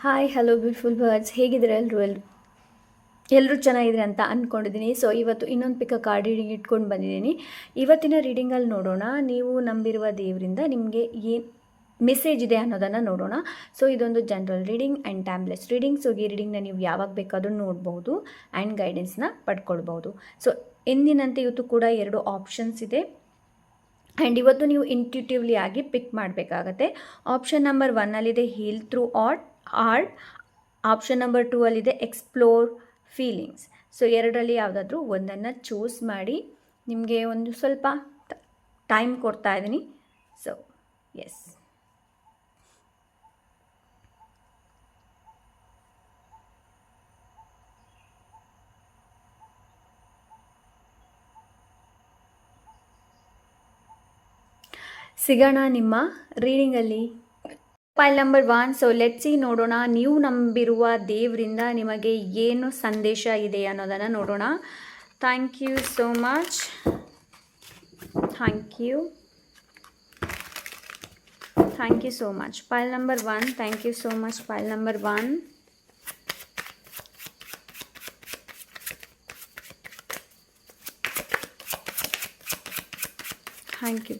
Hi hello beautiful birds, ಹೇಗಿದ್ದೀರಾ ಎಲ್ಲರೂ ಚೆನ್ನಾಗಿದ್ರೆ ಅಂತ ಅಂದ್ಕೊಂಡಿದ್ದೀನಿ. ಸೊ ಇವತ್ತು ಇನ್ನೊಂದು ಪಿಕ್ಕ ಕಾರ್ಡ್ ರೀಡಿಂಗ್ ಇಟ್ಕೊಂಡು ಬಂದಿದ್ದೀನಿ. ಇವತ್ತಿನ ರೀಡಿಂಗಲ್ಲಿ ನೋಡೋಣ, ನೀವು ನಂಬಿರುವ ದೇವರಿಂದ ನಿಮಗೆ ಏನು ಮೆಸೇಜ್ ಇದೆ ಅನ್ನೋದನ್ನು ನೋಡೋಣ. ಸೊ ಇದೊಂದು general reading and timeless reading. So ಈ ರೀಡಿಂಗ್ನ ನೀವು ಯಾವಾಗ ಬೇಕಾದರೂ ನೋಡ್ಬೋದು ಆ್ಯಂಡ್ ಗೈಡೆನ್ಸ್ನ ಪಡ್ಕೊಳ್ಬೋದು. ಸೊ ಎಂದಿನಂತೆ ಇವತ್ತು ಕೂಡ 2 ಆಪ್ಷನ್ಸ್ ಇದೆ ಆ್ಯಂಡ್ ಇವತ್ತು ನೀವು ಇಂಟ್ಯೂಟಿವ್ಲಿ ಆಗಿ ಪಿಕ್ ಮಾಡಬೇಕಾಗತ್ತೆ. ಆಪ್ಷನ್ ನಂಬರ್ 1ಅಲ್ಲಿದೆ heal through art. Option number 2 ಅಲ್ಲಿದೆ ಎಕ್ಸ್ಪ್ಲೋರ್ ಫೀಲಿಂಗ್ಸ್. ಸೊ ಎರಡರಲ್ಲಿ ಯಾವುದಾದ್ರೂ ಒಂದನ್ನು ಚೂಸ್ ಮಾಡಿ. ನಿಮಗೆ ಒಂದು ಸ್ವಲ್ಪ ಟೈಮ್ ಕೊಡ್ತಾ ಇದ್ದೀನಿ. ಸೊ ಎಸ್, ಸಿಗೋಣ ನಿಮ್ಮ ರೀಡಿಂಗಲ್ಲಿ. File number 1. ಸೊ ಲೆಟ್ಸಿ ನೋಡೋಣ, ನೀವು ನಂಬಿರುವ ದೇವರಿಂದ ನಿಮಗೆ ಏನು ಸಂದೇಶ ಇದೆ ಅನ್ನೋದನ್ನು ನೋಡೋಣ. Thank you so much. Thank you so much. File number 1, thank you so much. File number 1.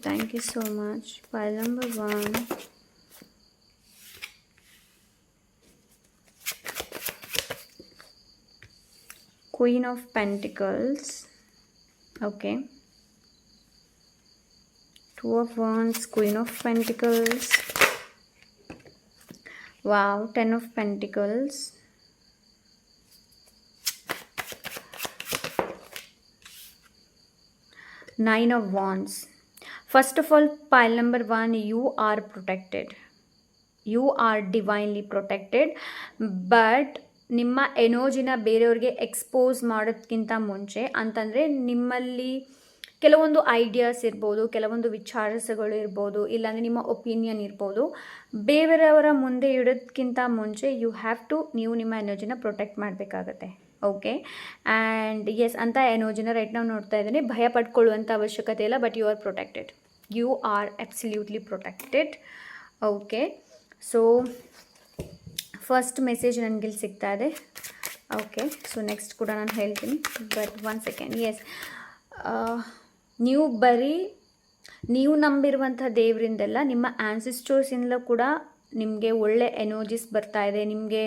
Thank you so much. File number 1. Queen of Pentacles. Okay. 2 of Wands, Queen of Pentacles. Wow, 10 of Pentacles. Nine of Wands. First of all, pile number 1, you are protected. You are divinely protected. But ನಿಮ್ಮ ಎನರ್ಜಿನ ಬೇರೆಯವ್ರಿಗೆ expose ಮಾಡೋದಕ್ಕಿಂತ ಮುಂಚೆ ಅಂತಂದರೆ ನಿಮ್ಮಲ್ಲಿ ಕೆಲವೊಂದು ideas ಇರ್ಬೋದು, ಕೆಲವೊಂದು ವಿಚಾರಗಳು ಇರ್ಬೋದು, ಇಲ್ಲಾಂದರೆ ನಿಮ್ಮ ಒಪಿನಿಯನ್ ಇರ್ಬೋದು. ಬೇರೆಯವರ ಮುಂದೆ ಇಡೋದಕ್ಕಿಂತ ಮುಂಚೆ ನೀವು ನಿಮ್ಮ ಎನರ್ಜಿನ ಪ್ರೊಟೆಕ್ಟ್ ಮಾಡಬೇಕಾಗತ್ತೆ. ಓಕೆ, ಆ್ಯಂಡ್ ಎಸ್ ಅಂತ ಎನರ್ಜಿನ ರೈಟ್ ನಾವು ನೋಡ್ತಾ ಇದ್ದೀನಿ. ಭಯ ಪಡ್ಕೊಳ್ಳುವಂಥ ಅವಶ್ಯಕತೆ ಇಲ್ಲ, but you are protected. You are absolutely protected. Okay, so first message ನನಗಿಲ್ಲಿ ಸಿಗ್ತಾ ಇದೆ. ಓಕೆ, ಸೊ ನೆಕ್ಸ್ಟ್ ಕೂಡ ನಾನು ಹೇಳ್ತೀನಿ, ಬಟ್ 1 ಸೆಕೆಂಡ್. ಎಸ್, ನೀವು ನಂಬಿರುವಂಥ ದೇವರಿಂದೆಲ್ಲ ನಿಮ್ಮ ಆ್ಯನ್ಸಿಸ್ಟರ್ಸಿಂದಲೂ ಕೂಡ ನಿಮಗೆ ಒಳ್ಳೆ ಎನರ್ಜಿಸ್ ಬರ್ತಾ ಇದೆ, ನಿಮಗೆ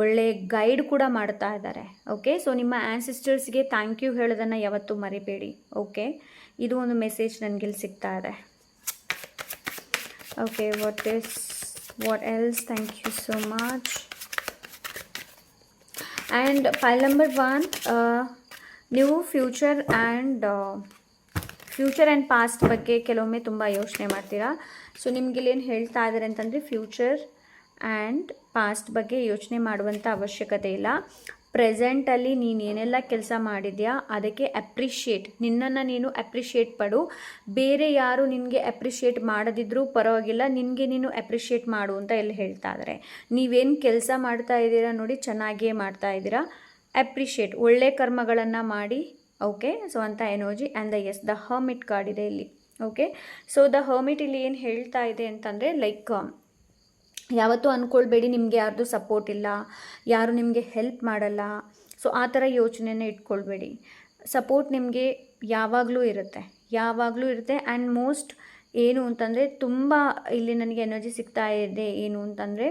ಒಳ್ಳೆ ಗೈಡ್ ಕೂಡ ಮಾಡ್ತಾ ಇದ್ದಾರೆ. ಓಕೆ, ಸೊ ನಿಮ್ಮ ಆ್ಯನ್ಸಿಸ್ಟರ್ಸ್ಗೆ ಥ್ಯಾಂಕ್ ಯು ಹೇಳೋದನ್ನು ಯಾವತ್ತೂ ಮರಿಬೇಡಿ. ಓಕೆ, ಇದು ಒಂದು ಮೆಸೇಜ್ ನನಗಿಲ್ಲಿ ಸಿಗ್ತಾ ಇದೆ. Okay, what else? Thank you so much. And file number 1, ನೀವು ಫ್ಯೂಚರ್ ಆ್ಯಂಡ್ ಪಾಸ್ಟ್ ಬಗ್ಗೆ ಕೆಲವೊಮ್ಮೆ ತುಂಬ ಯೋಚನೆ ಮಾಡ್ತೀರಾ. ಸೊ ನಿಮಗಿಲ್ಲೇನು ಹೇಳ್ತಾ ಇದ್ದಾರೆ ಅಂತಂದರೆ, ಫ್ಯೂಚರ್ ಆ್ಯಂಡ್ ಪಾಸ್ಟ್ ಬಗ್ಗೆ ಯೋಚನೆ ಮಾಡುವಂಥ ಅವಶ್ಯಕತೆ ಇಲ್ಲ. ಪ್ರೆಸೆಂಟಲ್ಲಿ ನೀನು ಏನೆಲ್ಲ ಕೆಲಸ ಮಾಡಿದ್ಯಾ ಅದಕ್ಕೆ ನಿನ್ನನ್ನು ನೀನು ಅಪ್ರಿಷಿಯೇಟ್ ಪಡು. ಬೇರೆ ಯಾರು ನಿನಗೆ ಅಪ್ರಿಷಿಯೇಟ್ ಮಾಡದಿದ್ರೂ ಪರವಾಗಿಲ್ಲ, ನಿನಗೆ ನೀನು ಅಪ್ರಿಷಿಯೇಟ್ ಮಾಡು ಅಂತ ಎಲ್ಲಿ ಹೇಳ್ತಾ ಇದ್ದಾರೆ. ನೀವೇನು ಕೆಲಸ ಮಾಡ್ತಾ ಇದ್ದೀರಾ ನೋಡಿ, ಚೆನ್ನಾಗಿಯೇ ಮಾಡ್ತಾ ಇದ್ದೀರಾ. ಅಪ್ರಿಷಿಯೇಟ್, ಒಳ್ಳೆ ಕರ್ಮಗಳನ್ನು ಮಾಡಿ. ಓಕೆ, ಸೊ ಅಂತ energy. And the hermit card ಇದೆ ಇಲ್ಲಿ. ಓಕೆ, ಸೊ ದ ಹರ್ಮಿಟ್ ಇಲ್ಲಿ ಏನು ಹೇಳ್ತಾ ಇದೆ ಅಂತಂದರೆ, ಲೈಕ್ ಯಾವತ್ತೂ ಅಂದ್ಕೊಳ್ಬೇಡಿ ನಿಮಗೆ ಯಾರ್ದು ಸಪೋರ್ಟ್ ಇಲ್ಲ, ಯಾರು ನಿಮಗೆ ಹೆಲ್ಪ್ ಮಾಡಲ್ಲ. ಸೊ ಆ ಥರ ಯೋಚನೆನ ಇಟ್ಕೊಳ್ಬೇಡಿ. ಸಪೋರ್ಟ್ ನಿಮಗೆ ಯಾವಾಗಲೂ ಇರುತ್ತೆ. ಆ್ಯಂಡ್ ಮೋಸ್ಟ್ ಏನು ಅಂತಂದರೆ, ತುಂಬ ಇಲ್ಲಿ ನನಗೆ ಎನರ್ಜಿ ಸಿಗ್ತಾ ಇದೆ ಏನು ಅಂತಂದರೆ,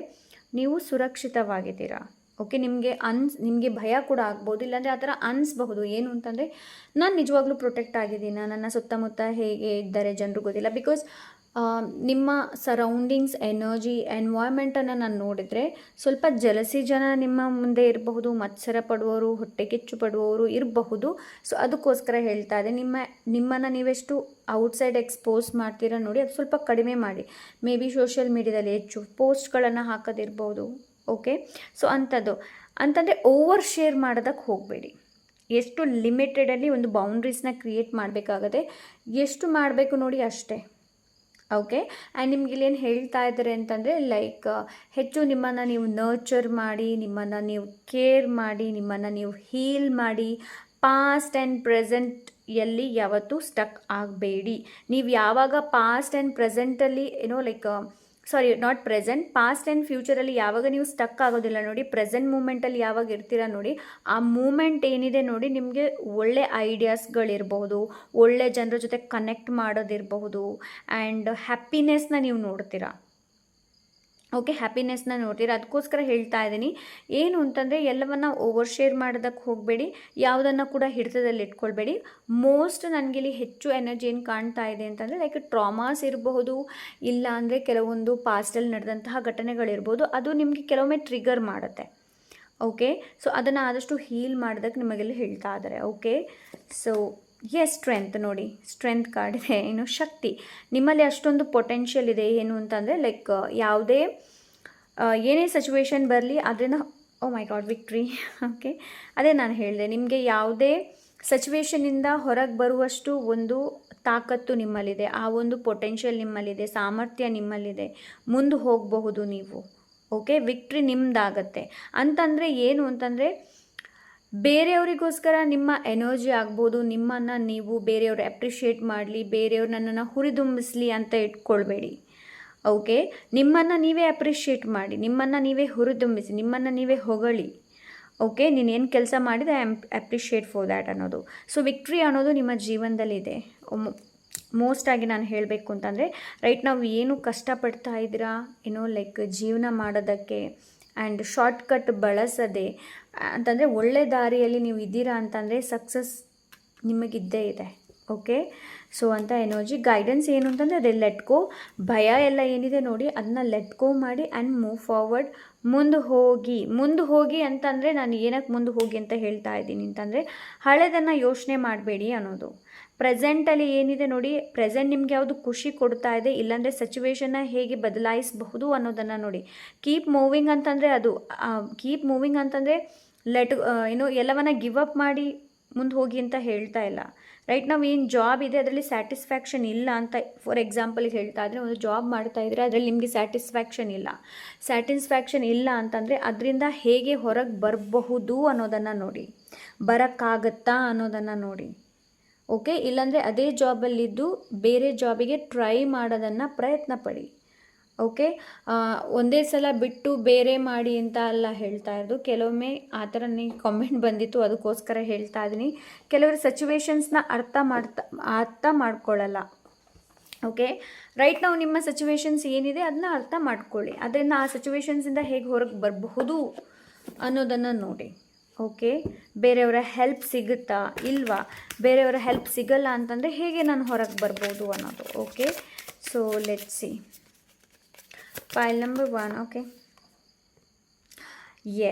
ನೀವು ಸುರಕ್ಷಿತವಾಗಿದ್ದೀರಾ. ಓಕೆ, ನಿಮಗೆ ಭಯ ಕೂಡ ಆಗ್ಬೋದು, ಇಲ್ಲಾಂದರೆ ಆ ಥರ ಅನಿಸ್ಬಹುದು. ಏನು ಅಂತಂದರೆ, ನಾನು ನಿಜವಾಗ್ಲೂ ಪ್ರೊಟೆಕ್ಟ್ ಆಗಿದ್ದೀನಿ, ನನ್ನ ಸುತ್ತಮುತ್ತ ಹೇಗೆ ಇದ್ದಾರೆ ಜನರು ಗೊತ್ತಿಲ್ಲ. ಬಿಕಾಸ್ ನಿಮ್ಮ ಸರೌಂಡಿಂಗ್ಸ್, ಎನರ್ಜಿ, ಎನ್ವಾಯ್ಮೆಂಟನ್ನು ನಾನು ನೋಡಿದರೆ ಸ್ವಲ್ಪ ಜಲಸಿ ಜನ ನಿಮ್ಮ ಮುಂದೆ ಇರಬಹುದು, ಮತ್ಸರ ಪಡುವವರು, ಹೊಟ್ಟೆ ಕಿಚ್ಚು ಪಡುವವರು ಇರಬಹುದು. ಸೊ ಅದಕ್ಕೋಸ್ಕರ ಹೇಳ್ತಾ ಇದೆ, ನಿಮ್ಮನ್ನು ನೀವೆಷ್ಟು ಔಟ್ಸೈಡ್ ಎಕ್ಸ್ಪೋಸ್ ಮಾಡ್ತೀರಾ ನೋಡಿ, ಅದು ಸ್ವಲ್ಪ ಕಡಿಮೆ ಮಾಡಿ. ಮೇ ಬಿ ಸೋಷಿಯಲ್ ಮೀಡಿಯಾದಲ್ಲಿ ಹೆಚ್ಚು ಪೋಸ್ಟ್ಗಳನ್ನು ಹಾಕೋದಿರ್ಬೋದು. ಓಕೆ, ಸೊ ಅಂತಂದರೆ ಓವರ್ ಶೇರ್ ಮಾಡೋದಕ್ಕೆ ಹೋಗಬೇಡಿ. ಎಷ್ಟು ಲಿಮಿಟೆಡಲ್ಲಿ ಒಂದು ಬೌಂಡ್ರೀಸ್ನ ಕ್ರಿಯೇಟ್ ಮಾಡಬೇಕಾಗತ್ತೆ. ಎಷ್ಟು ಮಾಡಬೇಕು ನೋಡಿ ಅಷ್ಟೇ. ಓಕೆ, ಆ್ಯಂಡ್ ನಿಮ್ಗೆ ಇಲ್ಲೇನು ಹೇಳ್ತಾ ಇದ್ದಾರೆ ಅಂತಂದರೆ, ಲೈಕ್ ಹೆಚ್ಚು ನಿಮ್ಮನ್ನು ನೀವು ನರ್ಚರ್ ಮಾಡಿ, ನಿಮ್ಮನ್ನು ನೀವು ಕೇರ್ ಮಾಡಿ, ನಿಮ್ಮನ್ನು ನೀವು ಹೀಲ್ ಮಾಡಿ. ಪಾಸ್ಟ್ ಆ್ಯಂಡ್ ಪ್ರೆಸೆಂಟ್ ಎಲ್ಲಿ ಯಾವತ್ತೂ ಸ್ಟಕ್ ಆಗಬೇಡಿ. ನೀವು ಯಾವಾಗ ಪಾಸ್ಟ್ ಆ್ಯಂಡ್ ಪ್ರೆಸೆಂಟಲ್ಲಿ like sorry not present, past and ಫ್ಯೂಚರಲ್ಲಿ ಯಾವಾಗ ನೀವು ಸ್ಟಕ್ ಆಗೋದಿಲ್ಲ ನೋಡಿ, ಪ್ರೆಸೆಂಟ್ ಮೂಮೆಂಟಲ್ಲಿ ಯಾವಾಗ ಇರ್ತೀರಾ ನೋಡಿ, ಆ ಮೂಮೆಂಟ್ ಏನಿದೆ ನೋಡಿ, ನಿಮಗೆ ಒಳ್ಳೆ ಐಡಿಯಾಸ್ಗಳಿರ್ಬಹುದು, ಒಳ್ಳೆ ಜನರ ಜೊತೆ ಕನೆಕ್ಟ್ ಮಾಡೋದಿರಬಹುದು, ಆ್ಯಂಡ್ ಹ್ಯಾಪಿನೆಸ್ನ ನೀವು ನೋಡ್ತೀರಾ. ಓಕೆ, ಹ್ಯಾಪಿನೆಸ್ನ ನೋಡ್ತೀರಾ. ಅದಕ್ಕೋಸ್ಕರ ಹೇಳ್ತಾ ಇದ್ದೀನಿ, ಏನು ಅಂತಂದರೆ ಎಲ್ಲವನ್ನು ಓವರ್ ಶೇರ್ ಮಾಡೋದಕ್ಕೆ ಹೋಗಬೇಡಿ, ಯಾವುದನ್ನು ಕೂಡ ಹಿಡಿತದಲ್ಲಿ ಇಟ್ಕೊಳ್ಬೇಡಿ. ಮೋಸ್ಟ್ ನನಗಿಲ್ಲಿ ಹೆಚ್ಚು ಎನರ್ಜಿ ಏನು ಕಾಣ್ತಾ ಇದೆ ಅಂತಂದರೆ ಲೈಕ್ ಟ್ರಾಮಾಸ್ ಇರಬಹುದು, ಇಲ್ಲ ಅಂದರೆ ಕೆಲವೊಂದು ಪಾಸ್ಟಲ್ಲಿ ನಡೆದಂತಹ ಘಟನೆಗಳಿರ್ಬೋದು, ಅದು ನಿಮಗೆ ಕೆಲವೊಮ್ಮೆ ಟ್ರಿಗರ್ ಮಾಡುತ್ತೆ. ಓಕೆ, ಸೊ ಅದನ್ನು ಆದಷ್ಟು ಹೀಲ್ ಮಾಡೋದಕ್ಕೆ ನಿಮಗೆಲ್ಲ ಹೇಳ್ತಾ ಇದ್ದಾರೆ. ಓಕೆ, ಸೊ ಸ್ಟ್ರೆಂತ್ ನೋಡಿ, ಸ್ಟ್ರೆಂತ್ ಕಾರ್ಡ್ ಇದೆ. ಏನು ಶಕ್ತಿ, ನಿಮ್ಮಲ್ಲಿ ಅಷ್ಟೊಂದು ಪೊಟೆನ್ಷಿಯಲ್ ಇದೆ. ಏನು ಅಂತಂದರೆ ಲೈಕ್ ಯಾವುದೇ ಏನೇ ಸಿಚುವೇಶನ್ ಬರಲಿ ಅದನ್ನು, ಓ ಮೈ ಗಾಡ್, ವಿಕ್ಟ್ರಿ. ಓಕೆ, ಅದೇ ನಾನು ಹೇಳಿದೆ, ನಿಮಗೆ ಯಾವುದೇ ಸಿಚುವೇಶನಿಂದ ಹೊರಗೆ ಬರುವಷ್ಟು ಒಂದು ತಾಕತ್ತು ನಿಮ್ಮಲ್ಲಿದೆ, ಆ ಒಂದು ಪೊಟೆನ್ಷಿಯಲ್ ನಿಮ್ಮಲ್ಲಿದೆ, ಸಾಮರ್ಥ್ಯ ನಿಮ್ಮಲ್ಲಿದೆ, ಮುಂದೆ ಹೋಗಬಹುದು ನೀವು. ಓಕೆ, ವಿಕ್ಟ್ರಿ ನಿಮ್ಮದಾಗತ್ತೆ. ಅಂತಂದರೆ ಏನು ಅಂತಂದರೆ ಬೇರೆಯವರಿಗೋಸ್ಕರ ನಿಮ್ಮ ಎನರ್ಜಿ ಆಗ್ಬೋದು, ನಿಮ್ಮನ್ನು ನೀವು ಬೇರೆಯವರು ಅಪ್ರಿಷಿಯೇಟ್ ಮಾಡಲಿ, ಬೇರೆಯವ್ರು ನನ್ನನ್ನು ಹುರಿದುಂಬಿಸ್ಲಿ ಅಂತ ಇಟ್ಕೊಳ್ಬೇಡಿ. ಓಕೆ, ನಿಮ್ಮನ್ನು ನೀವೇ ಅಪ್ರಿಷಿಯೇಟ್ ಮಾಡಿ, ನಿಮ್ಮನ್ನು ನೀವೇ ಹುರಿದುಂಬಿಸಿ, ನಿಮ್ಮನ್ನು ನೀವೇ ಹೊಗಳಿ. ಓಕೆ, ನೀನೇನು ಕೆಲಸ ಮಾಡಿದೆ I am appreciate for that ಅನ್ನೋದು. ಸೊ ವಿಕ್ಟ್ರಿ ಅನ್ನೋದು ನಿಮ್ಮ ಜೀವನದಲ್ಲಿದೆ. ಮೋಸ್ಟಾಗಿ ನಾನು ಹೇಳಬೇಕು ಅಂತಂದರೆ ರೈಟ್ ನಾವು ಏನು ಕಷ್ಟಪಡ್ತಾ ಇದ್ದೀರಾ ಏನೋ ಲೈಕ್ ಜೀವನ ಮಾಡೋದಕ್ಕೆ, ಆ್ಯಂಡ್ ಶಾರ್ಟ್ಕಟ್ ಬಳಸದೆ ಅಂತಂದರೆ ಒಳ್ಳೆ ದಾರಿಯಲ್ಲಿ ನೀವು ಇದ್ದೀರಾ ಅಂತಂದರೆ ಸಕ್ಸಸ್ ನಿಮಗಿದ್ದೇ ಇದೆ. ಓಕೆ, ಸೊ ಅಂತ ಎನರ್ಜಿ ಗೈಡೆನ್ಸ್ ಏನು ಅಂತಂದರೆ ಅದೇ ಲೆಟ್ ಗೋ, ಭಯ ಎಲ್ಲ ಏನಿದೆ ನೋಡಿ ಅದನ್ನ ಲೆಟ್ ಗೋ ಮಾಡಿ ಆ್ಯಂಡ್ ಮೂವ್ ಫಾರ್ವರ್ಡ್, ಮುಂದೆ ಹೋಗಿ ಅಂತಂದರೆ ನಾನು ಏನಕ್ಕೆ ಮುಂದೆ ಹೋಗಿ ಅಂತ ಹೇಳ್ತಾ ಇದ್ದೀನಿ ಅಂತಂದರೆ ಹಳೆದನ್ನು ಯೋಚನೆ ಮಾಡಬೇಡಿ ಅನ್ನೋದು. ಪ್ರೆಸೆಂಟಲ್ಲಿ ಏನಿದೆ ನೋಡಿ, ಪ್ರೆಸೆಂಟ್ ನಿಮ್ಗೆ ಯಾವುದು ಖುಷಿ ಕೊಡ್ತಾ ಇದೆ, ಇಲ್ಲಾಂದರೆ ಸಿಚುವೇಶನ್ನ ಹೇಗೆ ಬದಲಾಯಿಸಬಹುದು ಅನ್ನೋದನ್ನು ನೋಡಿ. ಕೀಪ್ ಮೂವಿಂಗ್ ಅಂತಂದರೆ ಅದು ಕೀಪ್ ಮೂವಿಂಗ್ ಅಂತಂದರೆ ಎಲ್ಲವನ್ನ ಗಿವ್ ಅಪ್ ಮಾಡಿ ಮುಂದೆ ಹೋಗಿ ಅಂತ ಹೇಳ್ತಾ ಇಲ್ಲ. ರೈಟ್, ನಾವು ಏನು ಜಾಬ್ ಇದೆ ಅದರಲ್ಲಿ ಸ್ಯಾಟಿಸ್ಫ್ಯಾಕ್ಷನ್ ಇಲ್ಲ ಅಂತ ಫಾರ್ ಎಕ್ಸಾಂಪಲಿಗೆ ಹೇಳ್ತಾ ಇದ್ದರೆ, ಒಂದು ಜಾಬ್ ಮಾಡ್ತಾ ಇದ್ದರೆ ಅದರಲ್ಲಿ ನಿಮಗೆ ಸ್ಯಾಟಿಸ್ಫ್ಯಾಕ್ಷನ್ ಇಲ್ಲ ಅಂತಂದರೆ ಅದರಿಂದ ಹೇಗೆ ಹೊರಗೆ ಬರಬಹುದು ಅನ್ನೋದನ್ನು ನೋಡಿ, ಬರೋಕ್ಕಾಗತ್ತಾ ಅನ್ನೋದನ್ನು ನೋಡಿ. ಓಕೆ, ಇಲ್ಲಾಂದರೆ ಅದೇ ಜಾಬಲ್ಲಿದ್ದು ಬೇರೆ ಜಾಬಿಗೆ ಟ್ರೈ ಮಾಡೋದನ್ನು ಪ್ರಯತ್ನ ಪಡಿ. ಓಕೆ, ಒಂದೇ ಸಲ ಬಿಟ್ಟು ಬೇರೆ ಮಾಡಿ ಅಂತ ಎಲ್ಲ ಹೇಳ್ತಾ ಇರೋದು. ಕೆಲವೊಮ್ಮೆ ಆ ಥರನೇ ಕಾಮೆಂಟ್ ಬಂದಿತ್ತು, ಅದಕ್ಕೋಸ್ಕರ ಹೇಳ್ತಾ ಇದ್ದೀನಿ. ಕೆಲವರು ಸಿಚುವೇಶನ್ಸ್ನ ಅರ್ಥ ಮಾಡ್ಕೊಳ್ಳಲ್ಲ. ಓಕೆ, ರೈಟ್ ನಾವು ನಿಮ್ಮ ಸಿಚುವೇಶನ್ಸ್ ಏನಿದೆ ಅದನ್ನ ಅರ್ಥ ಮಾಡ್ಕೊಳ್ಳಿ, ಅದರಿಂದ ಆ ಸಿಚುವೇಶನ್ಸಿಂದ ಹೇಗೆ ಹೊರಗೆ ಬರಬಹುದು ಅನ್ನೋದನ್ನು ನೋಡಿ. ಓಕೆ, ಬೇರೆಯವರ ಹೆಲ್ಪ್ ಸಿಗುತ್ತಾ ಇಲ್ವಾ, ಬೇರೆಯವರ ಹೆಲ್ಪ್ ಸಿಗಲ್ಲ ಅಂತಂದರೆ ಹೇಗೆ ನಾನು ಹೊರಗೆ ಬರ್ಬೋದು ಅನ್ನೋದು. Okay, so let's see file number 1. Okay,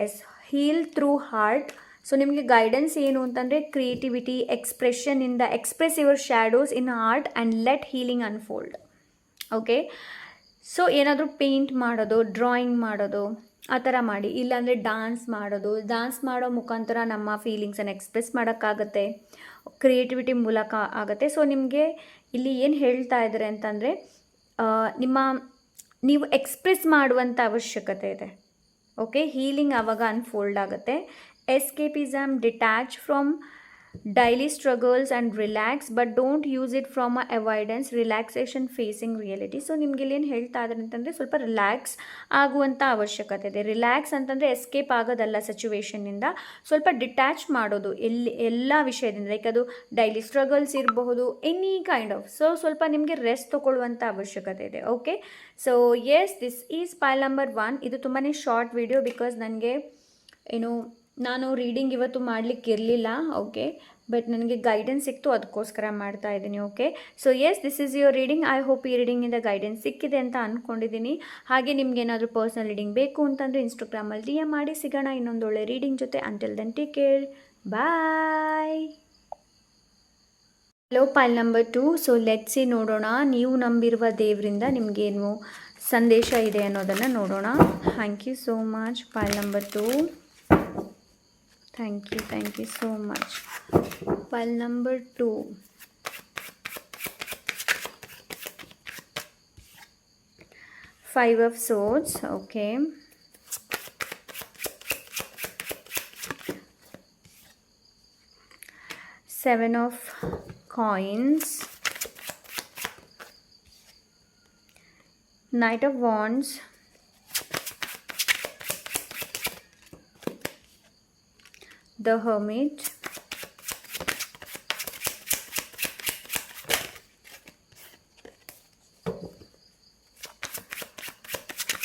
yes, heal through heart. So ನಿಮಗೆ ಗೈಡೆನ್ಸ್ ಏನು ಅಂತಂದರೆ ಕ್ರಿಯೇಟಿವಿಟಿ, ಎಕ್ಸ್ಪ್ರೆಷನ್ನಿಂದ express your shadows in art and let healing unfold. Okay, so ಏನಾದರೂ ಪೇಂಟ್ ಮಾಡೋದು, ಡ್ರಾಯಿಂಗ್ ಮಾಡೋದು ಆ ಥರ ಮಾಡಿ, ಇಲ್ಲಾಂದರೆ ಡ್ಯಾನ್ಸ್ ಮಾಡೋ ಮುಖಾಂತರ ನಮ್ಮ ಫೀಲಿಂಗ್ಸನ್ನು ಎಕ್ಸ್ಪ್ರೆಸ್ ಮಾಡೋಕ್ಕಾಗತ್ತೆ, ಕ್ರಿಯೇಟಿವಿಟಿ ಮೂಲಕ ಆಗುತ್ತೆ. ಸೊ ನಿಮಗೆ ಇಲ್ಲಿ ಏನು ಹೇಳ್ತಾ ಇದ್ದಾರೆ ಅಂತಂದರೆ ನೀವು ಎಕ್ಸ್ಪ್ರೆಸ್ ಮಾಡುವಂಥ ಅವಶ್ಯಕತೆ ಇದೆ. ಓಕೆ, ಹೀಲಿಂಗ್ ಆವಾಗ ಅನ್ಫೋಲ್ಡ್ ಆಗುತ್ತೆ. Escapism, detach from daily struggles and relax, but don't use it from avoidance, relaxation facing reality. So ನಿಮ್ಗೆ ಇಲ್ಲಿ ಏನು ಹೇಳ್ತಾ ಇದ್ದಾರೆ ಅಂತಂದರೆ ಸ್ವಲ್ಪ ರಿಲ್ಯಾಕ್ಸ್ ಆಗುವಂಥ ಅವಶ್ಯಕತೆ ಇದೆ. ರಿಲ್ಯಾಕ್ಸ್ ಅಂತಂದರೆ ಎಸ್ಕೇಪ್ ಆಗೋದಲ್ಲ ಸಿಚುವೇಶನ್ನಿಂದ, ಸ್ವಲ್ಪ ಡಿಟ್ಯಾಚ್ ಮಾಡೋದು ಎಲ್ಲ ವಿಷಯದಿಂದ, ಲೈಕ್ ಅದು ಡೈಲಿ ಸ್ಟ್ರಗಲ್ಸ್ ಇರಬಹುದು, ಎನಿ ಕೈಂಡ್ ಆಫ್. ಸೊ ಸ್ವಲ್ಪ ನಿಮಗೆ ರೆಸ್ಟ್ ತೊಗೊಳ್ಳುವಂಥ ಅವಶ್ಯಕತೆ ಇದೆ. Okay, so yes, this is file number 1. ಇದು ತುಂಬಾ ಶಾರ್ಟ್ ವಿಡಿಯೋ, ಬಿಕಾಸ್ ನನಗೆ ನಾನು ರೀಡಿಂಗ್ ಇವತ್ತು ಮಾಡಲಿಕ್ಕೆ ಇರಲಿಲ್ಲ. ಓಕೆ, ಬಟ್ ನನಗೆ ಗೈಡೆನ್ಸ್ ಸಿಕ್ತು, ಅದಕ್ಕೋಸ್ಕರ ಮಾಡ್ತಾ ಇದ್ದೀನಿ. Okay, so yes, this is your reading. I hope ಈ ರೀಡಿಂಗಿಂದ ಗೈಡೆನ್ಸ್ ಸಿಕ್ಕಿದೆ ಅಂತ ಅಂದ್ಕೊಂಡಿದ್ದೀನಿ. ಹಾಗೆ ನಿಮ್ಗೆ ಏನಾದರೂ ಪರ್ಸ್ನಲ್ ರೀಡಿಂಗ್ ಬೇಕು ಅಂತಂದರೆ ಇನ್ಸ್ಟಾಗ್ರಾಮಲ್ಲಿ DM ಮಾಡಿ. ಸಿಗೋಣ ಇನ್ನೊಂದು ಒಳ್ಳೆ ರೀಡಿಂಗ್ ಜೊತೆ. Until then take care, bye. Hello, file number 2. So let's see, ನೋಡೋಣ ನೀವು ನಂಬಿರುವ ದೇವರಿಂದ ನಿಮಗೇನು ಸಂದೇಶ ಇದೆ ಅನ್ನೋದನ್ನು ನೋಡೋಣ. Thank you so much. File number 2. Thank you so much. File number 2. Five of Swords. Okay, Seven of Coins, Knight of Wands, the Hermit,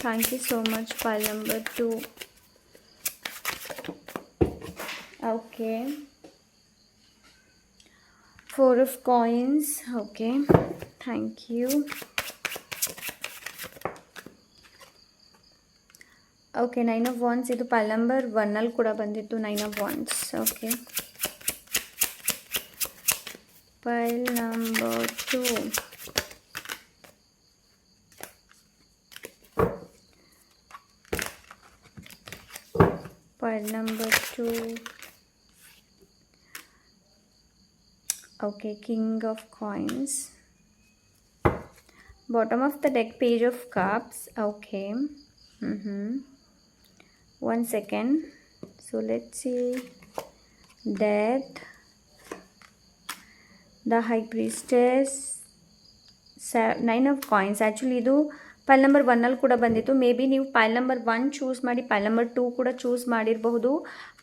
thank you so much, pile number 2. Okay, 4 of coins. Okay, thank you. Okay, 9 of Wands ಇದು ಪೈಲ್ number 1 ಕೂಡ ಬಂದಿತ್ತು. 9 of Wands. Okay, ಪೈಲ್ number 2, ಪೈಲ್ number 2. Okay, king of coins. Bottom of the deck, page of cups. Okay, one second, so let's see. Death, the high priestess, 9 of coins. Actually ಇದು ಪೈಲ್ number 1 ಕೂಡ ಬಂದಿತ್ತು. May be ನೀವು ಪೈಲ್ number 1 choose ಮಾಡಿ ಪೈಲ್ number 2 ಕೂಡ choose ಮಾಡಿರಬಹುದು.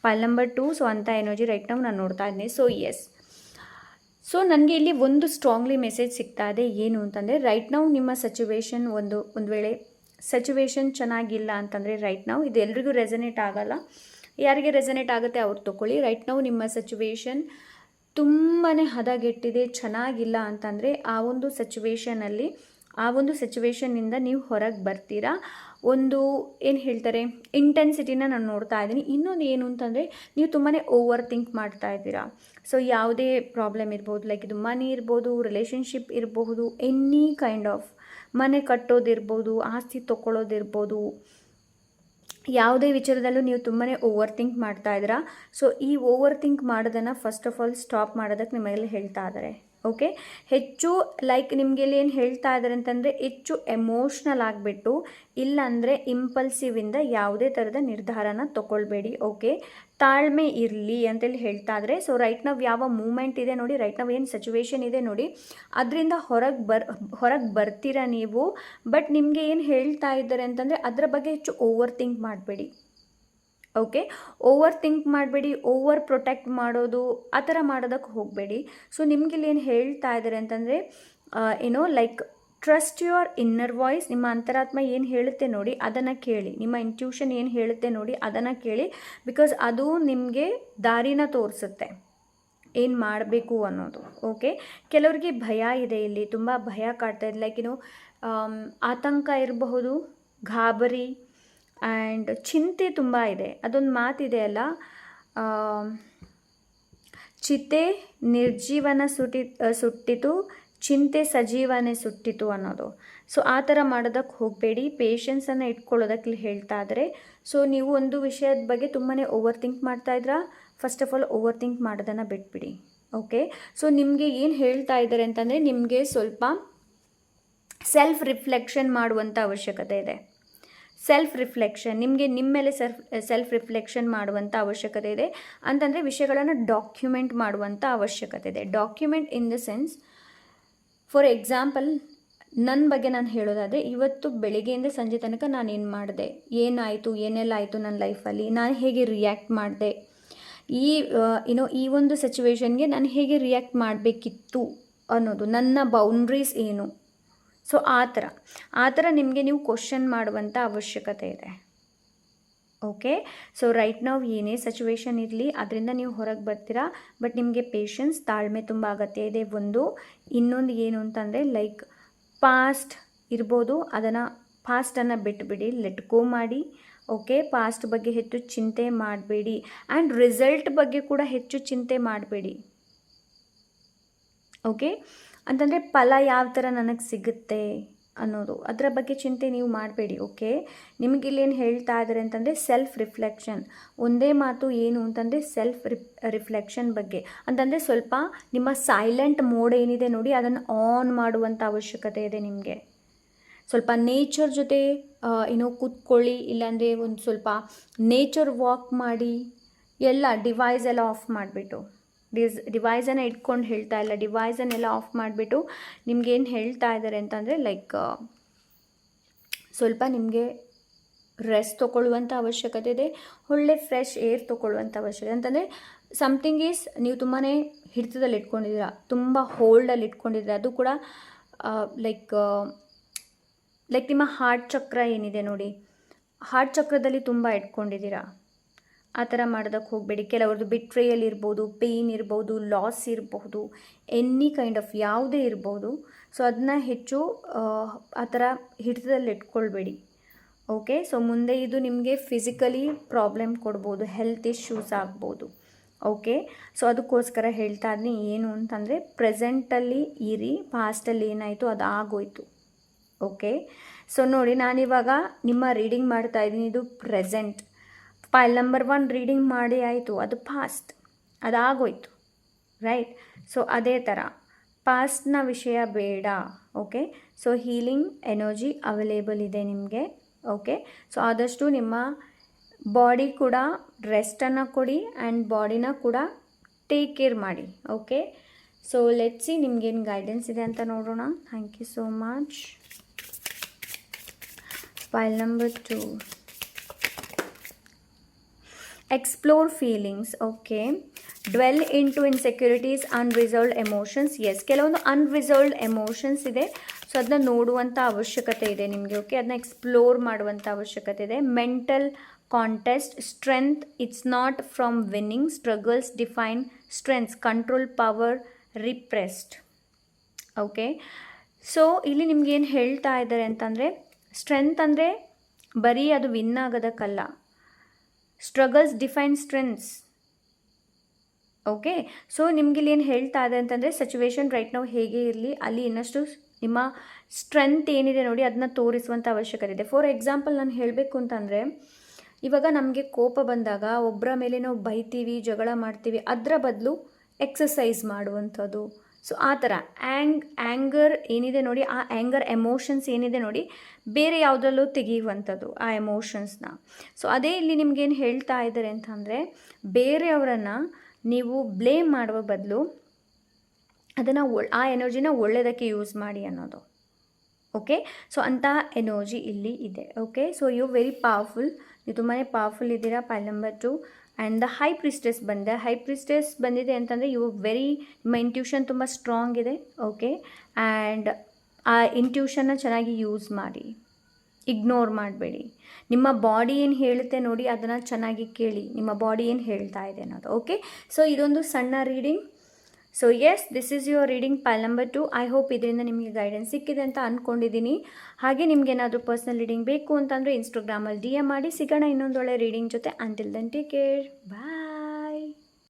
ಪೈಲ್ number 2, so ಅಂಥ energy right ನಾವು ನಾನು ನೋಡ್ತಾ ಇದ್ದೀನಿ. ಸೊ ಎಸ್, ಸೊ ನನಗೆ ಇಲ್ಲಿ ಒಂದು ಸ್ಟ್ರಾಂಗ್ಲಿ ಮೆಸೇಜ್ ಸಿಗ್ತಾ ಇದೆ. ಏನು ಅಂತಂದರೆ, ರೈಟ್ ನಾವು ನಿಮ್ಮ ಸಿಚುವೇಶನ್ ಒಂದು ವೇಳೆ ಸಿಚುವೇಶನ್ ಚೆನ್ನಾಗಿಲ್ಲ ಅಂತಂದರೆ ರೈಟ್ ನಾವು, ಇದು ಎಲ್ರಿಗೂ ರೆಸನೇಟ್ ಆಗೋಲ್ಲ. ಯಾರಿಗೆ ರೆಸನೇಟ್ ಆಗುತ್ತೆ ಅವ್ರು ತೊಗೊಳ್ಳಿ. ರೈಟ್ ನಾವು ನಿಮ್ಮ ಸಿಚುವೇಶನ್ ತುಂಬಾ ಹದಗೆಟ್ಟಿದೆ, ಚೆನ್ನಾಗಿಲ್ಲ ಅಂತಂದರೆ ಆ ಒಂದು ಸಿಚುವೇಶನಲ್ಲಿ, ಆ ಒಂದು ಸಿಚುವೇಶನ್ನಿಂದ ನೀವು ಹೊರಗೆ ಬರ್ತೀರಾ. ಒಂದು ಏನು ಹೇಳ್ತಾರೆ, ಇಂಟೆನ್ಸಿಟಿನ ನಾನು ನೋಡ್ತಾ ಇದ್ದೀನಿ. ಇನ್ನೊಂದು ಏನು ಅಂತಂದರೆ, ನೀವು ತುಂಬಾ ಓವರ್ ಥಿಂಕ್ ಮಾಡ್ತಾ ಇದ್ದೀರಾ. ಸೊ ಯಾವುದೇ ಪ್ರಾಬ್ಲಮ್ ಇರ್ಬೋದು, ಲೈಕ್ ಇದು ಮನಿ ಇರ್ಬೋದು, ರಿಲೇಷನ್ಶಿಪ್ ಇರಬಹುದು, ಎನಿ ಕೈಂಡ್ ಆಫ್ ಮನೆ ಕಟ್ಟೋದಿರ್ಬೋದು, ಆಸ್ತಿ ತೊಗೊಳ್ಳೋದಿರ್ಬೋದು, ಯಾವುದೇ ವಿಚಾರದಲ್ಲೂ ನೀವು ತುಂಬಾ ಓವರ್ ಥಿಂಕ್ ಮಾಡ್ತಾ ಇದ್ದೀರಾ. ಸೊ ಈ ಓವರ್ ಥಿಂಕ್ ಮಾಡೋದನ್ನು ಫಸ್ಟ್ ಆಫ್ ಆಲ್ ಸ್ಟಾಪ್ ಮಾಡೋದಕ್ಕೆ ನಿಮಗೆಲ್ಲ ಹೇಳ್ತಾ ಇದ್ದಾರೆ. ಓಕೆ, ಹೆಚ್ಚು ಲೈಕ್ ನಿಮಗೆ ಏನು ಹೇಳ್ತಾ ಇದ್ದಾರೆ ಅಂತಂದರೆ, ಹೆಚ್ಚು ಎಮೋಷ್ನಲ್ ಆಗಿಬಿಟ್ಟು, ಇಲ್ಲಾಂದರೆ ಇಂಪಲ್ಸಿವಿಂದ ಯಾವುದೇ ಥರದ ನಿರ್ಧಾರನ ತೊಗೊಳ್ಬೇಡಿ. ಓಕೆ, ತಾಳ್ಮೆ ಇರಲಿ ಅಂತೇಳಿ ಹೇಳ್ತಾ ಇದ್ದಾರೆ. ಸೊ ರೈಟ್ ನಾವು ಯಾವ ಮೂಮೆಂಟ್ ಇದೆ ನೋಡಿ, ರೈಟ್ ನಾವು ಏನು ಸಿಚುವೇಶನ್ ಇದೆ ನೋಡಿ, ಅದರಿಂದ ಹೊರಗೆ ಬರ್ತೀರಾ ನೀವು. ಬಟ್ ನಿಮಗೆ ಏನು ಹೇಳ್ತಾ ಇದ್ದಾರೆ ಅಂತಂದರೆ, ಅದರ ಬಗ್ಗೆ ಹೆಚ್ಚು ಓವರ್ ಥಿಂಕ್ ಮಾಡಬೇಡಿ. ಓಕೆ, ಓವರ್ ಥಿಂಕ್ ಮಾಡಬೇಡಿ, ಓವರ್ ಪ್ರೊಟೆಕ್ಟ್ ಮಾಡೋದು ಆ ಥರ ಮಾಡೋದಕ್ಕೆ ಹೋಗಬೇಡಿ. ಸೊ ನಿಮಗಿಲ್ಲಿ ಏನು ಹೇಳ್ತಾ ಇದ್ದಾರೆ ಅಂತಂದರೆ, ಏನೋ like trust your inner voice. ನಿಮ್ಮ ಅಂತರಾತ್ಮ ಏನು ಹೇಳುತ್ತೆ ನೋಡಿ ಅದನ್ನು ಕೇಳಿ, ನಿಮ್ಮ ಇಂಟ್ಯೂಷನ್ ಏನು ಹೇಳುತ್ತೆ ನೋಡಿ ಅದನ್ನು ಕೇಳಿ. ಬಿಕಾಸ್ ಅದು ನಿಮಗೆ ದಾರಿನ ತೋರಿಸುತ್ತೆ ಏನು ಮಾಡಬೇಕು ಅನ್ನೋದು. ಓಕೆ, ಕೆಲವರಿಗೆ ಭಯ ಇದೆ, ಇಲ್ಲಿ ತುಂಬ ಭಯ ಕಾಡ್ತಾ ಇದೆ. ಲೈಕ್ ಏನು ಆತಂಕ ಇರಬಹುದು, ಗಾಬರಿ ಆ್ಯಂಡ್ ಚಿಂತೆ ತುಂಬ ಇದೆ. ಅದೊಂದು ಮಾತಿದೆ ಅಲ್ಲ, ಚಿತೆ ನಿರ್ಜೀವನ ಸುಟ್ಟಿತು, ಚಿಂತೆ ಸಜೀವನೇ ಸುಟ್ಟಿತು ಅನ್ನೋದು. ಸೊ ಆ ಥರ ಮಾಡೋದಕ್ಕೆ ಹೋಗಬೇಡಿ, ಪೇಷನ್ಸನ್ನು ಇಟ್ಕೊಳ್ಳೋದಕ್ಕೆ ಹೇಳ್ತಾ ಇದ್ದಾರೆ. ಸೊ ನೀವು ಒಂದು ವಿಷಯದ ಬಗ್ಗೆ ತುಂಬಾ ಓವರ್ ಥಿಂಕ್ ಮಾಡ್ತಾಯಿದ್ರಾ, first of all overthink ಮಾಡೋದನ್ನು ಬಿಟ್ಬಿಡಿ. ಓಕೆ, ಸೊ ನಿಮಗೆ ಏನು ಹೇಳ್ತಾ ಇದ್ದಾರೆ ಅಂತಂದರೆ, ನಿಮಗೆ ಸ್ವಲ್ಪ ಸೆಲ್ಫ್ ರಿಫ್ಲೆಕ್ಷನ್ ಮಾಡುವಂಥ ಅವಶ್ಯಕತೆ ಇದೆ. ಸೆಲ್ಫ್ ರಿಫ್ಲೆಕ್ಷನ್, ನಿಮಗೆ ನಿಮ್ಮ ಮೇಲೆ ಸೆಲ್ಫ್ ರಿಫ್ಲೆಕ್ಷನ್ ಮಾಡುವಂಥ ಅವಶ್ಯಕತೆ ಇದೆ. ಅಂತಂದರೆ ವಿಷಯಗಳನ್ನು ಡಾಕ್ಯುಮೆಂಟ್ ಮಾಡುವಂಥ ಅವಶ್ಯಕತೆ ಇದೆ. Document in the sense, for example ನನ್ನ ಬಗ್ಗೆ ನಾನು ಹೇಳೋದಾದರೆ, ಇವತ್ತು ಬೆಳಿಗ್ಗೆಯಿಂದ ಸಂಜೆ ತನಕ ನಾನು ಏನು ಮಾಡಿದೆ, ಏನಾಯಿತು, ಏನೆಲ್ಲ ಆಯಿತು ನನ್ನ ಲೈಫಲ್ಲಿ, ನಾನು ಹೇಗೆ ರಿಯಾಕ್ಟ್ ಮಾಡಿದೆ, ಈ ಒಂದು ಸಿಚುವೇಶನ್ಗೆ ನಾನು ಹೇಗೆ ರಿಯಾಕ್ಟ್ ಮಾಡಬೇಕಿತ್ತು ಅನ್ನೋದು, ನನ್ನ ಬೌಂಡ್ರೀಸ್ ಏನು. ಸೊ ಆ ಥರ ನಿಮಗೆ ನೀವು ಕ್ವಶನ್ ಮಾಡುವಂಥ ಅವಶ್ಯಕತೆ ಇದೆ. ಓಕೆ, ಸೊ ರೈಟ್ ನಾವು ಏನೇ ಸಿಚುವೇಶನ್ ಇರಲಿ ಅದರಿಂದ ನೀವು ಹೊರಗೆ ಬರ್ತೀರಾ. ಬಟ್ ನಿಮಗೆ ಪೇಷನ್ಸ್, ತಾಳ್ಮೆ ತುಂಬ ಅಗತ್ಯ ಇದೆ. ಇನ್ನೊಂದು ಏನು ಅಂತಂದರೆ, ಲೈಕ್ ಪಾಸ್ಟ್ ಇರ್ಬೋದು, ಪಾಸ್ಟನ್ನು ಬಿಟ್ಬಿಡಿ, ಲೆಟ್ ಗೋ ಮಾಡಿ. ಓಕೆ, ಪಾಸ್ಟ್ ಬಗ್ಗೆ ಹೆಚ್ಚು ಚಿಂತೆ ಮಾಡಬೇಡಿ. ಆ್ಯಂಡ್ ರಿಸಲ್ಟ್ ಬಗ್ಗೆ ಕೂಡ ಹೆಚ್ಚು ಚಿಂತೆ ಮಾಡಬೇಡಿ. ಓಕೆ, ಅಂತಂದರೆ ಫಲ ಯಾವ ಥರ ನನಗೆ ಸಿಗುತ್ತೆ ಅನ್ನೋದು, ಅದರ ಬಗ್ಗೆ ಚಿಂತೆ ನೀವು ಮಾಡಬೇಡಿ. ಓಕೆ, ನಿಮಗಿಲ್ಲೇನು ಹೇಳ್ತಾ ಇದ್ದಾರೆ ಅಂತಂದರೆ, ಸೆಲ್ಫ್ ರಿಫ್ಲೆಕ್ಷನ್. ಒಂದೇ ಮಾತು ಏನು ಅಂತಂದರೆ, ಸೆಲ್ಫ್ ರಿಫ್ಲೆಕ್ಷನ್ ಬಗ್ಗೆ. ಅಂತಂದರೆ ಸ್ವಲ್ಪ ನಿಮ್ಮ ಸೈಲೆಂಟ್ ಮೋಡ್ ಏನಿದೆ ನೋಡಿ, ಅದನ್ನು ಆನ್ ಮಾಡುವಂಥ ಅವಶ್ಯಕತೆ ಇದೆ ನಿಮಗೆ. ಸ್ವಲ್ಪ ನೇಚರ್ ಜೊತೆ ಕೂತ್ಕೊಳ್ಳಿ, ಇಲ್ಲಾಂದರೆ ಒಂದು ಸ್ವಲ್ಪ ನೇಚರ್ ವಾಕ್ ಮಾಡಿ, ಎಲ್ಲ ಡಿವೈಸ್ ಎಲ್ಲ ಆಫ್ ಮಾಡಿಬಿಟ್ಟು, ಡಿವೈಸನ್ನು ಇಟ್ಕೊಂಡು ಹೇಳ್ತಾ ಇಲ್ಲ, ಡಿವೈಸನ್ನೆಲ್ಲ ಆಫ್ ಮಾಡಿಬಿಟ್ಟು ನಿಮ್ಗೇನು ಹೇಳ್ತಾ ಇದ್ದಾರೆ ಅಂತಂದರೆ, ಲೈಕ್ ಸ್ವಲ್ಪ ನಿಮಗೆ ರೆಸ್ಟ್ ತೊಗೊಳ್ಳುವಂಥ ಅವಶ್ಯಕತೆ ಇದೆ, ಒಳ್ಳೆ ಫ್ರೆಶ್ ಏರ್ ತೊಗೊಳ್ಳುವಂಥ ಅವಶ್ಯಕತೆ. ಅಂತಂದರೆ ಸಮಥಿಂಗ್ ಈಸ್ ನೀವು ತುಂಬಾ ಹಿಡಿತದಲ್ಲಿ ಇಟ್ಕೊಂಡಿದ್ದೀರಾ, ತುಂಬ ಹೋಲ್ಡಲ್ಲಿ ಇಟ್ಕೊಂಡಿದ್ದೀರಾ, ಅದು ಕೂಡ ಲೈಕ್ ನಿಮ್ಮ ಹಾರ್ಟ್ ಚಕ್ರ ಏನಿದೆ ನೋಡಿ, ಹಾರ್ಟ್ ಚಕ್ರದಲ್ಲಿ ತುಂಬ ಇಟ್ಕೊಂಡಿದ್ದೀರಾ. ಆ ಥರ ಮಾಡೋದಕ್ಕೆ ಹೋಗಬೇಡಿ. ಕೆಲವ್ರದ್ದು ಬಿಟ್ರೇಯಲ್ ಇರ್ಬೋದು, ಪೇಯ್ನ್ ಇರ್ಬೋದು, ಲಾಸ್ ಇರಬಹುದು, ಎನಿ ಕೈಂಡ್ ಆಫ್ ಯಾವುದೇ ಇರ್ಬೋದು. ಸೊ ಅದನ್ನ ಹೆಚ್ಚು ಆ ಥರ ಹಿಡಿತದಲ್ಲಿ ಇಟ್ಕೊಳ್ಬೇಡಿ. ಓಕೆ, ಸೊ ಮುಂದೆ ಇದು ನಿಮಗೆ ಫಿಸಿಕಲಿ ಪ್ರಾಬ್ಲಮ್ ಕೊಡ್ಬೋದು, ಹೆಲ್ತ್ ಇಶ್ಯೂಸ್ ಆಗ್ಬೋದು. ಓಕೆ, ಸೊ ಅದಕ್ಕೋಸ್ಕರ ಹೇಳ್ತಾ ಇದ್ದೀನಿ ಏನು ಅಂತಂದರೆ ಪ್ರೆಸೆಂಟಲ್ಲಿ ಇರಿ, ಪಾಸ್ಟಲ್ಲಿ ಏನಾಯಿತು ಅದು ಆಗೋಯ್ತು. ಓಕೆ, ಸೊ ನೋಡಿ ನಾನಿವಾಗ ನಿಮ್ಮ ರೀಡಿಂಗ್ ಮಾಡ್ತಾ ಇದ್ದೀನಿ, ಇದು ಪ್ರೆಸೆಂಟ್. ಫೈಲ್ ನಂಬರ್ 1 ರೀಡಿಂಗ್ ಮಾಡಿ ಆಯಿತು, ಅದು ಪಾಸ್ಟ್, ಅದಾಗೋಯ್ತು, ರೈಟ್. ಸೊ ಅದೇ ಥರ ಪಾಸ್ಟ್ನ ವಿಷಯ ಬೇಡ. Okay, so healing energy available ಇದೆ ನಿಮಗೆ. ಓಕೆ, ಸೊ ಆದಷ್ಟು ನಿಮ್ಮ ಬಾಡಿ ಕೂಡ ರೆಸ್ಟನ್ನು ಕೊಡಿ ಆ್ಯಂಡ್ ಬಾಡಿನ ಕೂಡ ಟೇಕ್ ಕೇರ್ ಮಾಡಿ. ಓಕೆ, ಸೊ ಲೆಟ್ಸ್ ಸಿ ನಿಮ್ಗೇನು ಗೈಡೆನ್ಸ್ ಇದೆ ಅಂತ ನೋಡೋಣ. Thank you so much. File number 2, explore feelings. Okay, dwell into insecurities, unresolved emotions. Yes, ಕೆಲವೊಂದು ಅನ್ರಿಸಾಲ್ವ್ಡ್ ಎಮೋಷನ್ಸ್ ಇದೆ, ಸೊ ಅದನ್ನ ನೋಡುವಂಥ ಅವಶ್ಯಕತೆ ಇದೆ ನಿಮಗೆ. ಓಕೆ, ಅದನ್ನ ಎಕ್ಸ್ಪ್ಲೋರ್ ಮಾಡುವಂಥ ಅವಶ್ಯಕತೆ ಇದೆ. Mental contest, strength, it's not from winning, struggles define strengths, control power repressed. Okay, so ಇಲ್ಲಿ ನಿಮ್ಗೇನು ಹೇಳ್ತಾ ಇದ್ದಾರೆ ಅಂತಂದರೆ ಸ್ಟ್ರೆಂತ್ ಅಂದರೆ ಬರೀ ಅದು ವಿನ್ ಆಗೋದಕ್ಕಲ್ಲ, struggles define strengths. Okay, so ನಿಮ್ಗೆ ಇಲ್ಲಿ ಏನು ಹೇಳ್ತಾ ಇದೆ ಅಂತಂದರೆ ಸಿಚುವೇಶನ್ ರೈಟ್ ನಾವು ಹೇಗೆ ಇರಲಿ, ಅಲ್ಲಿ ಇನ್ನಷ್ಟು ನಿಮ್ಮ ಸ್ಟ್ರೆಂತ್ ಏನಿದೆ ನೋಡಿ ಅದನ್ನ ತೋರಿಸುವಂಥ ಅವಶ್ಯಕತೆ ಇದೆ. ಫಾರ್ ಎಕ್ಸಾಂಪಲ್ ನಾನು ಹೇಳಬೇಕು ಅಂತಂದರೆ, ಇವಾಗ ನಮಗೆ ಕೋಪ ಬಂದಾಗ ಒಬ್ಬರ ಮೇಲೆ ನಾವು ಬೈತೀವಿ, ಜಗಳ ಮಾಡ್ತೀವಿ, ಅದರ ಬದಲು ಎಕ್ಸಸೈಸ್ ಮಾಡುವಂಥದ್ದು. ಸೊ ಆ ಥರ ಆ್ಯಂಗರ್ ಏನಿದೆ ನೋಡಿ, ಆ ಆ್ಯಂಗರ್ ಎಮೋಷನ್ಸ್ ಏನಿದೆ ನೋಡಿ, ಬೇರೆ ಯಾವುದ್ರಲ್ಲೂ ತೆಗೆಯುವಂಥದ್ದು ಆ ಎಮೋಷನ್ಸ್ನ. ಸೊ ಅದೇ ಇಲ್ಲಿ ನಿಮಗೇನು ಹೇಳ್ತಾ ಇದ್ದಾರೆ ಅಂತಂದರೆ, ಬೇರೆಯವರನ್ನು ನೀವು ಬ್ಲೇಮ್ ಮಾಡುವ ಬದಲು ಅದನ್ನು ಆ ಎನರ್ಜಿನ ಒಳ್ಳೆಯದಕ್ಕೆ ಯೂಸ್ ಮಾಡಿ ಅನ್ನೋದು. ಓಕೆ, ಸೊ ಅಂತಹ ಎನರ್ಜಿ ಇಲ್ಲಿ ಇದೆ. Okay, so you very powerful, ನೀವು ತುಂಬಾ ಪವರ್ಫುಲ್ ಇದ್ದೀರಾ. File number 2 and the high priestess ಬಂದಿದೆ. ಹೈ ಪ್ರಿಸ್ಟೆಸ್ ಬಂದಿದೆ ಅಂತಂದರೆ ಯು ವೆರಿ, ನಿಮ್ಮ ಇಂಟ್ಯೂಷನ್ ತುಂಬ ಸ್ಟ್ರಾಂಗ್ ಇದೆ. ಓಕೆ, ಆ್ಯಂಡ್ ಆ ಇಂಟ್ಯೂಷನ್ನ ಚೆನ್ನಾಗಿ ಯೂಸ್ ಮಾಡಿ, ಇಗ್ನೋರ್ ಮಾಡಬೇಡಿ. ನಿಮ್ಮ ಬಾಡಿ ಏನು ಹೇಳುತ್ತೆ ನೋಡಿ ಅದನ್ನು ಚೆನ್ನಾಗಿ ಕೇಳಿ, ನಿಮ್ಮ ಬಾಡಿ ಏನು ಹೇಳ್ತಾ ಇದೆ ಅನ್ನೋದು. ಓಕೆ, ಸೊ ಇದೊಂದು ಸಣ್ಣ reading. So yes, this is your reading file number 2. I hope ಇದರಿಂದ ನಿಮಗೆ ಗೈಡೆನ್ಸ್ ಸಿಕ್ಕಿದೆ ಅಂತ ಅಂದ್ಕೊಂಡಿದ್ದೀನಿ. ಹಾಗೆ ನಿಮ್ಗೇನಾದರೂ ಪರ್ಸ್ನಲ್ ರೀಡಿಂಗ್ ಬೇಕು ಅಂತಂದರೆ ಇನ್ಸ್ಟಾಗ್ರಾಮಲ್ಲಿ DM ಮಾಡಿ. ಸಿಗೋಣ ಇನ್ನೊಂದು ಒಳ್ಳೆ ರೀಡಿಂಗ್ ಜೊತೆ. ಅಂಟಿಲ್ ದೆನ್ ಟೇಕ್ ಕೇರ್, ಬಾಯ್.